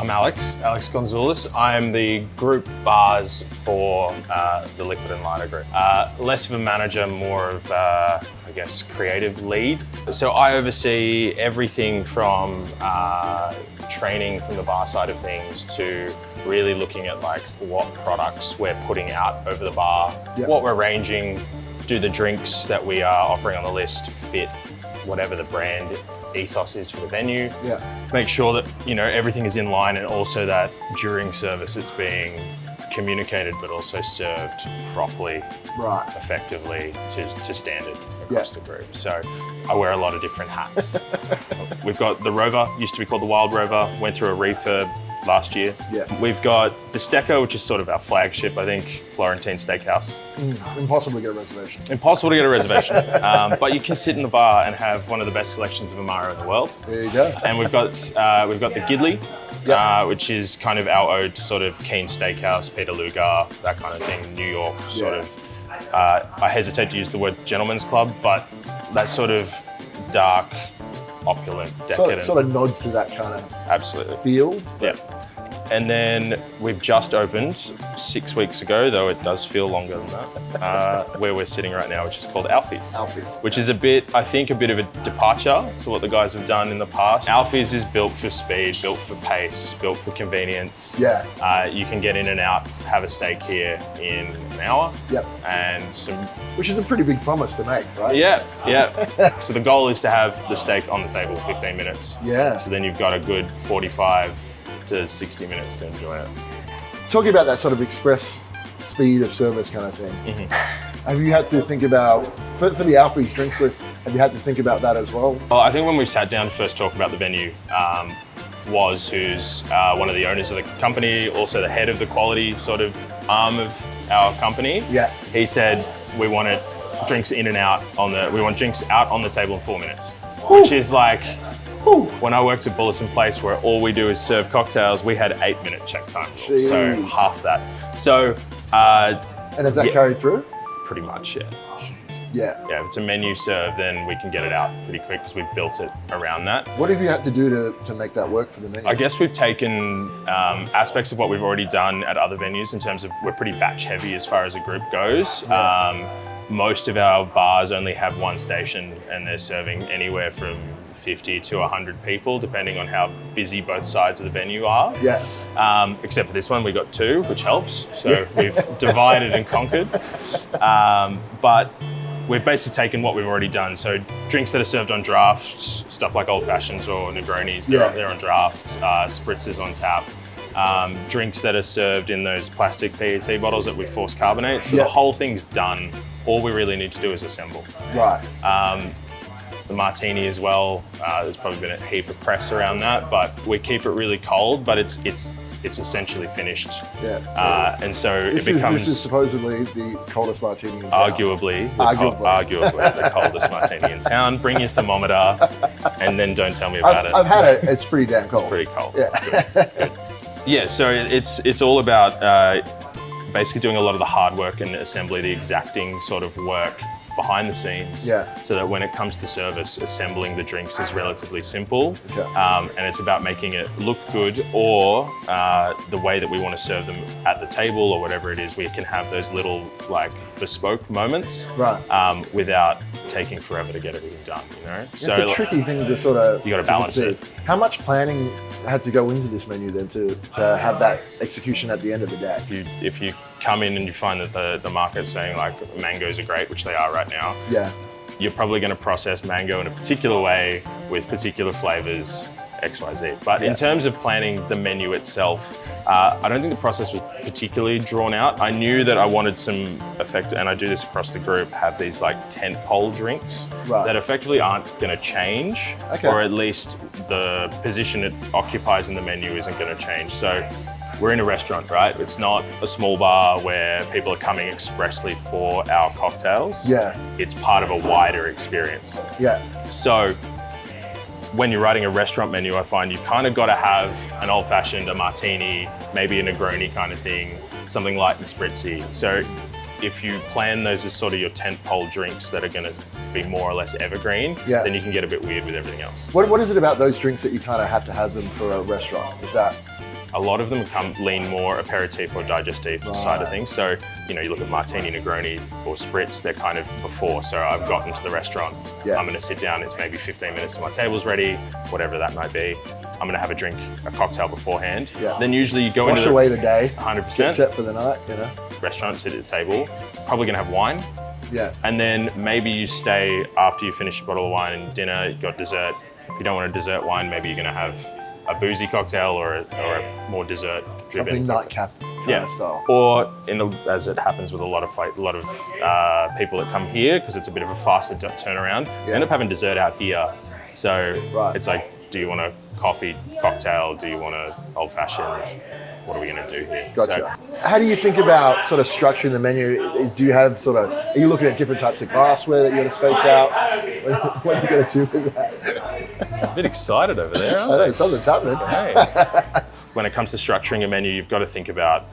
I'm Alex Gonzalez. I'm the group bars for the Liquid and Lighter group. Less of a manager, more of, I guess, creative lead. So I oversee everything from training from the bar side of things to really looking at like what products we're putting out over the bar, what we're ranging, do the drinks that we are offering on the list fit whatever the brand ethos is for the venue. Make sure that everything is in line, and also that during service it's being communicated but also served properly, effectively to standard across the group. So I wear a lot of different hats. We've got the Rover, used to be called the Wild Rover, went through a refurb last year. We've got Bistecco, which is sort of our flagship, I think, Florentine Steakhouse. Sort of nods to that kind of feel. And then we've just opened 6 weeks ago, though it does feel longer than that, where we're sitting right now, which is called Alfie's. Which is I think a bit of a departure to what the guys have done in the past. Alfie's is built for speed, built for pace, built for convenience. You can get in and out, have a steak here in an hour. And which is a pretty big promise to make, right? So the goal is to have the steak on the table 15 minutes. So then you've got a good 45 to 60 minutes to enjoy it. Talking about that sort of express speed of service kind of thing, have you had to think about, for the Alfie's drinks list, have you had to think about that as well? Well, I think when we sat down to first talk about the venue, who's one of the owners of the company, also the head of the quality sort of arm of our company. He said, we want drinks in and out we want drinks out on the table in 4 minutes, which is like, when I worked at Bulletin Place, where all we do is serve cocktails, we had 8-minute check time, so half that. So, and has that carried through? Pretty much, Yeah, if it's a menu serve, then we can get it out pretty quick because we've built it around that. What have you had to do to make that work for the menu? I guess we've taken aspects of what we've already done at other venues in terms of we're pretty batch heavy as far as a group goes. Most of our bars only have one station, and they're serving anywhere from 50 to 100 people, depending on how busy both sides of the venue are. Except for this one, we got 2, which helps. So we've divided and conquered. But we've basically taken what we've already done. So drinks that are served on draft, stuff like old fashions or Negronis, they're on draft, spritzers on tap. Drinks that are served in those plastic PET bottles that we force carbonate. So the whole thing's done. All we really need to do is assemble. The martini as well, there's probably been a heap of press around that, but we keep it really cold, but it's essentially finished. And so this is supposedly the coldest martini in town. Arguably the coldest martini in town. Bring your thermometer and then don't tell me about it. I've had it, it's pretty damn cold. It's pretty cold. Good. So it's all about basically doing a lot of the hard work and assembly, the exacting sort of work behind the scenes, so that when it comes to service, assembling the drinks is relatively simple, and it's about making it look good, or the way that we want to serve them at the table or whatever it is, we can have those little like bespoke moments without taking forever to get everything done, It's a tricky thing to sort of... You got to balance it. How much planning had to go into this menu then to have that execution at the end of the day? If you come in and you find that the market's saying like mangoes are great, which they are right now, you're probably going to process mango in a particular way with particular flavors, XYZ. But in terms of planning the menu itself, I don't think the process was particularly drawn out. I knew that I wanted some effect, and I do this across the group, have these like tent pole drinks that effectively aren't going to change, or at least the position it occupies in the menu isn't going to change. So we're in a restaurant, right? It's not a small bar where people are coming expressly for our cocktails. It's part of a wider experience. So when you're writing a restaurant menu, I find you kind of got to have an old fashioned, a martini, maybe a Negroni kind of thing, something light and spritzy. So if you plan those as sort of your tentpole drinks that are going to be more or less evergreen, then you can get a bit weird with everything else. What is it about those drinks that you kind of have to have them for a restaurant? Is that a lot of them lean more aperitif or digestif side of things. So, you know, you look at Martini, Negroni or Spritz, they're kind of before. So I've gotten to the restaurant, I'm gonna sit down, it's maybe 15 minutes till my table's ready, whatever that might be. I'm gonna have a cocktail beforehand. Then usually you go wash into away the day, 100%. get set for the night, you know. Restaurant, sit at the table, probably gonna have wine. And then maybe you stay after you finish a bottle of wine and dinner, you've got dessert. If you don't want a dessert wine, maybe you're gonna have a boozy cocktail or a more dessert driven. Something nightcap kind of style. Or as it happens with a lot of people that come here, because it's a bit of a faster turnaround, you end up having dessert out here. So it's like, do you want a coffee cocktail? Do you want an old fashioned? What are we going to do here? Gotcha. So, how do you think about sort of structuring the menu? Do you have are you looking at different types of glassware that you're going to space out? What are you going to do with that? A bit excited over there. I know, something's happening. Hey. When it comes to structuring a menu, you've got to think about,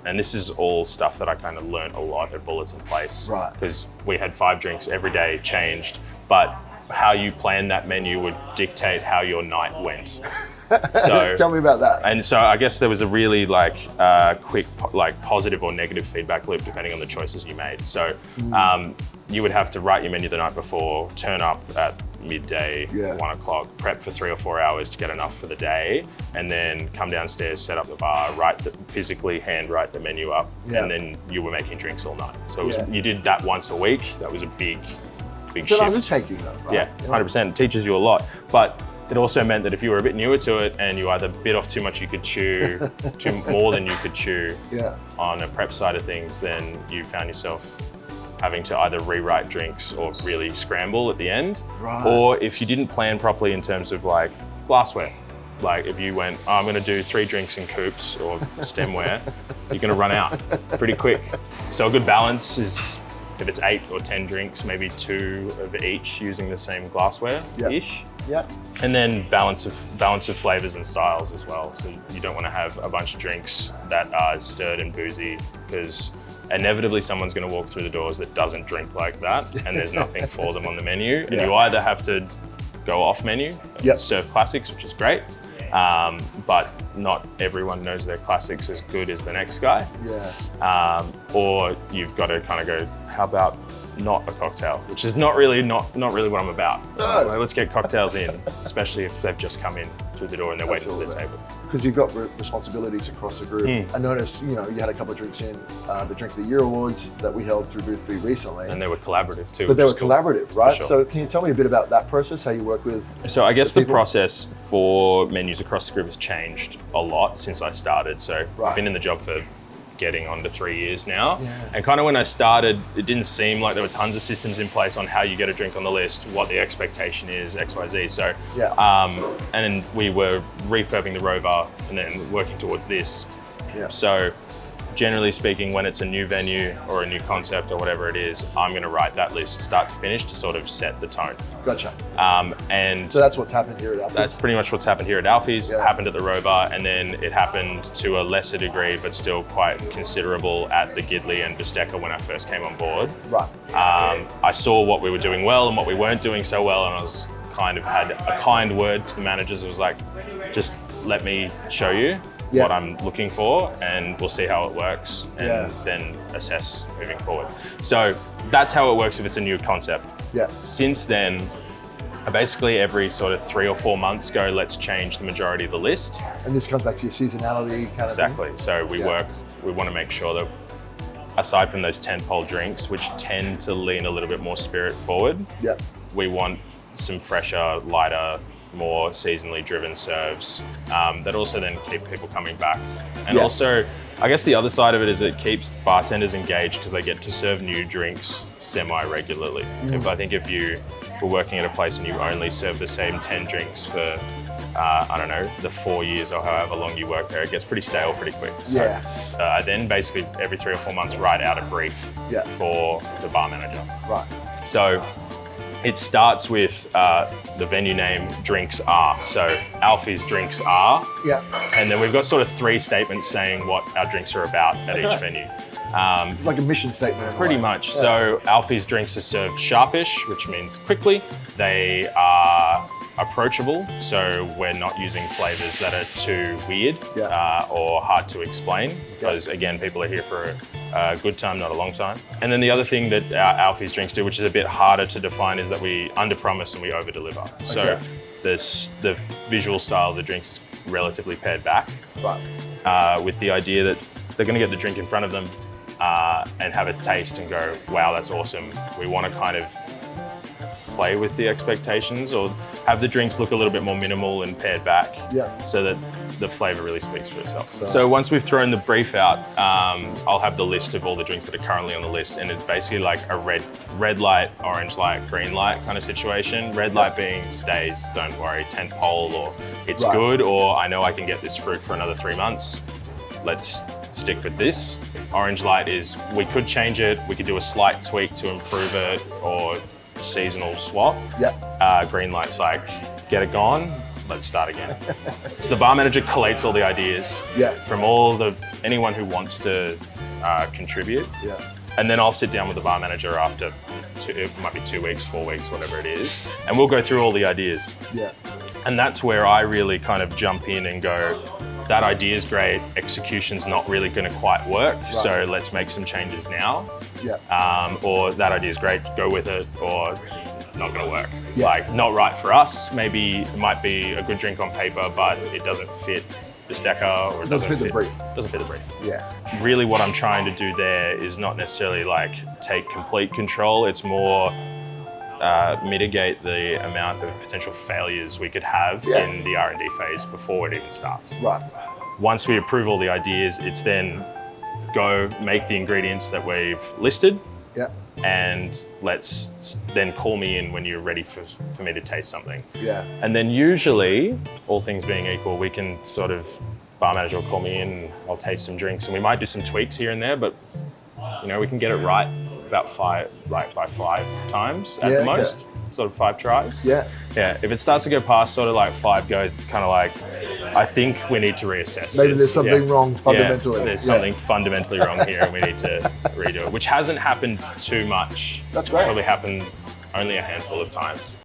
and this is all stuff that I kind of learned a lot at Bulletin Place. Because we had 5 drinks every day, changed, but how you plan that menu would dictate how your night went. So tell me about that. And so I guess there was a really quick positive or negative feedback loop depending on the choices you made. So you would have to write your menu the night before, turn up at midday, 1 o'clock, prep for 3 or 4 hours to get enough for the day, and then come downstairs, set up the bar, physically hand write the menu up, and then you were making drinks all night. So it was, you did that once a week. That was a big it's shift. It's an undertaking though, right? Yeah, 100%. It teaches you a lot. But it also meant that if you were a bit newer to it and you either bit off too much you could chew, more than you could chew on a prep side of things, then you found yourself having to either rewrite drinks or really scramble at the end. Or if you didn't plan properly in terms of glassware, if you went, I'm gonna do 3 drinks in coupes or stemware, you're gonna run out pretty quick. So a good balance is, if it's 8 or 10 drinks, maybe 2 of each using the same glassware-ish. And then balance of flavors and styles as well. So you don't want to have a bunch of drinks that are stirred and boozy, because inevitably someone's going to walk through the doors that doesn't drink like that, and there's nothing for them on the menu. And you either have to go off menu, serve classics, which is great, but not everyone knows their classics as good as the next guy. Or you've got to kind of go, how about not a cocktail, which is not really what I'm about. Let's get cocktails in, especially if they've just come in through the door and they're waiting for their table. Because you've got responsibilities across the group. I noticed, you had a couple of drinks in the Drink of the Year Awards that we held through Booth B recently. And they were collaborative too. But they were collaborative, right? Sure. So can you tell me a bit about that process, how you work with So I guess the process for menus across the group has changed a lot since I started. So I've been in the job for getting on to 3 years now. And kind of when I started, it didn't seem like there were tons of systems in place on how you get a drink on the list, what the expectation is, XYZ. So, and then we were refurbing the Rover and then working towards this. So generally speaking, when it's a new venue or a new concept or whatever it is, I'm going to write that list start to finish to sort of set the tone. Gotcha. And so that's what's happened here at Alfie's? That's pretty much what's happened here at Alfie's. It happened at the Rover, and then it happened to a lesser degree, but still quite considerable at the Gidley and Bistecca when I first came on board. I saw what we were doing well and what we weren't doing so well, and I was kind of had a kind word to the managers. It was like, just let me show you what I'm looking for, and we'll see how it works, and then assess moving forward. So that's how it works if it's a new concept. Since then, I basically every sort of 3 or 4 months go, let's change the majority of the list. And this comes back to your seasonality kind of thing? So we want to make sure that aside from those tentpole drinks, which tend to lean a little bit more spirit forward, we want some fresher, lighter, more seasonally driven serves that also then keep people coming back. And also, I guess the other side of it is it keeps bartenders engaged because they get to serve new drinks semi-regularly. If you were working at a place and you only serve the same 10 drinks for, I don't know, the 4 years or however long you work there, it gets pretty stale pretty quick. So I then basically every 3 or 4 months write out a brief for the bar manager. So it starts with the venue name, Drinks Are. So Alfie's Drinks Are. And then we've got sort of 3 statements saying what our drinks are about at each venue. It's like a mission statement. Pretty much. So Alfie's drinks are served sharpish, which means quickly. They are approachable, so we're not using flavors that are too weird or hard to explain, because again, people are here for a good time, not a long time. And then the other thing that our Alfie's drinks do, which is a bit harder to define, is that we under-promise and we over-deliver. So the visual style of the drinks is relatively pared back, with the idea that they're going to get the drink in front of them and have a taste and go, wow, that's awesome. We want to kind of play with the expectations, or have the drinks look a little bit more minimal and pared back, so that the flavor really speaks for itself. So once we've thrown the brief out, I'll have the list of all the drinks that are currently on the list, and it's basically like a red light, orange light, green light kind of situation. Red light being stays, don't worry, tent pole, or it's good, or I know I can get this fruit for another 3 months. Let's stick with this. Orange light is, we could change it, we could do a slight tweak to improve it, or seasonal swap. Green light's like, get it gone, let's start again. So the bar manager collates all the ideas from anyone who wants to contribute. And then I'll sit down with the bar manager after it might be 2 weeks, 4 weeks, whatever it is, and we'll go through all the ideas. And that's where I really kind of jump in and go, that idea is great, execution's not really going to quite work, so let's make some changes now. Or that idea is great, go with it, or not going to work. Like, not right for us. Maybe it might be a good drink on paper, but it doesn't fit the Stecker, or it doesn't fit the brief. Doesn't fit the brief. Really what I'm trying to do there is not necessarily like take complete control, it's more mitigate the amount of potential failures we could have in the R&D phase before it even starts. Once we approve all the ideas, it's then go make the ingredients that we've listed, and let's then call me in when you're ready for me to taste something. And then usually, all things being equal, we can sort of, bar manager will call me in, and I'll taste some drinks, and we might do some tweaks here and there, but you know, we can get it right about by 5 times at the most, sort of 5 tries. If it starts to go past sort of like 5 goes, it's kind of like, I think we need to reassess Maybe this. there's something wrong fundamentally. There's something fundamentally wrong here, and we need to redo it, which hasn't happened too much. That's great. Probably happened only a handful of times.